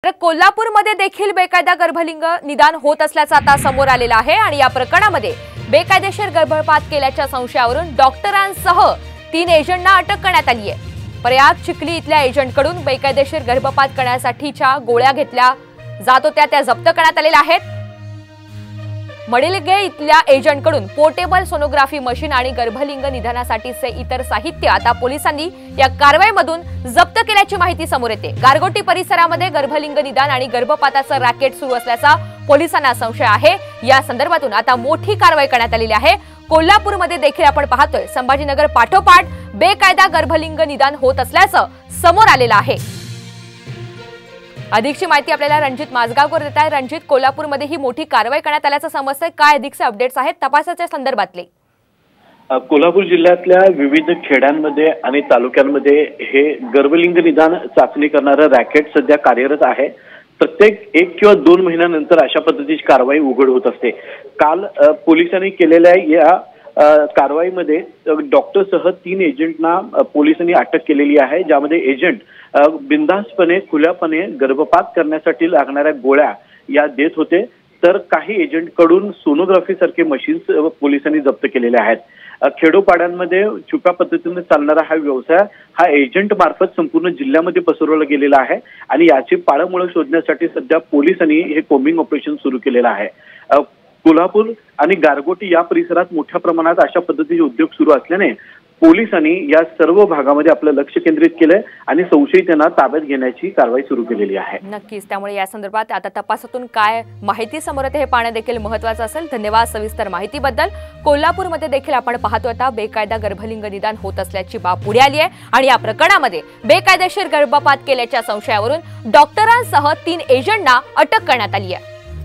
तर कोल्हापूरमध्ये देखील बेकायदा गर्भलिंग निदान होत असल्याचं आता समोर आलेलं आहे आणि या प्रकरणामध्ये बेकायदेशीर गर्भपात केल्याच्या संशयावरून डॉक्टरांसह 3 एजंटना अटक करण्यात आली आहे। प्रयाग चिखली इथल्या एजंटकडून बेकायदेशीर गर्भपात करण्यासाठीच्या गोळ्या घेतल्या जात होत्या त्या जप्त करण्यात आलेल्या आहेत। मडिलगे इथल्या एजंटकडून पोर्टेबल सोनोग्राफी मशीन आणि गर्भलिंग निदानासाठीचे इतर साहित्य आता पोलिसांनी या कारवाईमधून जप्त केल्याची माहिती समोर येते। गारगोटी परिसरामध्ये गर्भलिंग निदान आणि गर्भपाताचं रॅकेट सुरू असल्याचा पोलिसांना संशय आहे। या संदर्भातून आता मोठी कारवाई करण्यात आलेली आहे। कोल्हापूरमध्ये देखील आपण पाहतोय संभाजीनगर पाठोपाठ बेकायदा गर्भलिंग निदान होत असल्याचं समोर आलेलं आहे। अधिकची माहिती आपल्याला रणजित माजगावकर देत आहे। रणजित, कोल्हापूरमध्ये ही मोठी कारवाई करण्यात आल्याचं समजतंय, काय अधिकचे अपडेट्स आहेत तपासाच्या संदर्भातले? कोल्हापूर जिल्ह्यातल्या विविध खेड्यांमध्ये आणि तालुक्यांमध्ये हे गर्भलिंग निदान चाचणी करणारं रॅकेट सध्या कार्यरत आहे। प्रत्येक 1 किंवा 2 महिन्यानंतर अशा पद्धतीची कारवाई उघड होत असते। काल पोलिसांनी केलेल्या या कारवाईमध्ये डॉक्टरसह 3 एजंटना पोलिसांनी अटक केलेली आहे, ज्यामध्ये एजंट बिनधास्तपणे खुल्यापणे गर्भपात करण्यासाठी लागणाऱ्या गोळ्या या देत होते, तर काही एजंटकडून सोनोग्राफी सारखे मशीन्स पोलिसांनी जप्त केलेले आहेत। खेडोपाड्यांमध्ये छुप्या पद्धतीने चालणारा हा व्यवसाय हा एजंट मार्फत संपूर्ण जिल्ह्यामध्ये पसरवला गेलेला आहे आणि याची पाळंमुळं शोधण्यासाठी सध्या पोलिसांनी हे कोम्बिंग ऑपरेशन सुरू केलेलं आहे। कोल्हापूर आणि गारगोटी या परिसरात मोठ्या प्रमाणात अशा पद्धतीचे उद्योग सुरू असल्याने पोलिसांनी या सर्व भागामध्ये आपलं लक्ष केंद्रित केलंय आणि संशयितांना ताब्यात घेण्याची कारवाई सुरू केलेली आहे। नक्कीच, त्यामुळे या संदर्भात आता तपासातून काय माहिती समोर येते हे पाहणं देखील महत्त्वाचं असेल। धन्यवाद सविस्तर माहितीबद्दल। कोल्हापूरमध्ये देखील आपण पाहतोय आता बेकायदा गर्भलिंग निदान होत असल्याची बाब पुढे आली आहे आणि या प्रकरणामध्ये बेकायदेशीर गर्भपात केल्याच्या संशयावरून डॉक्टरांसह 3 एजंटना अटक करण्यात आली आहे।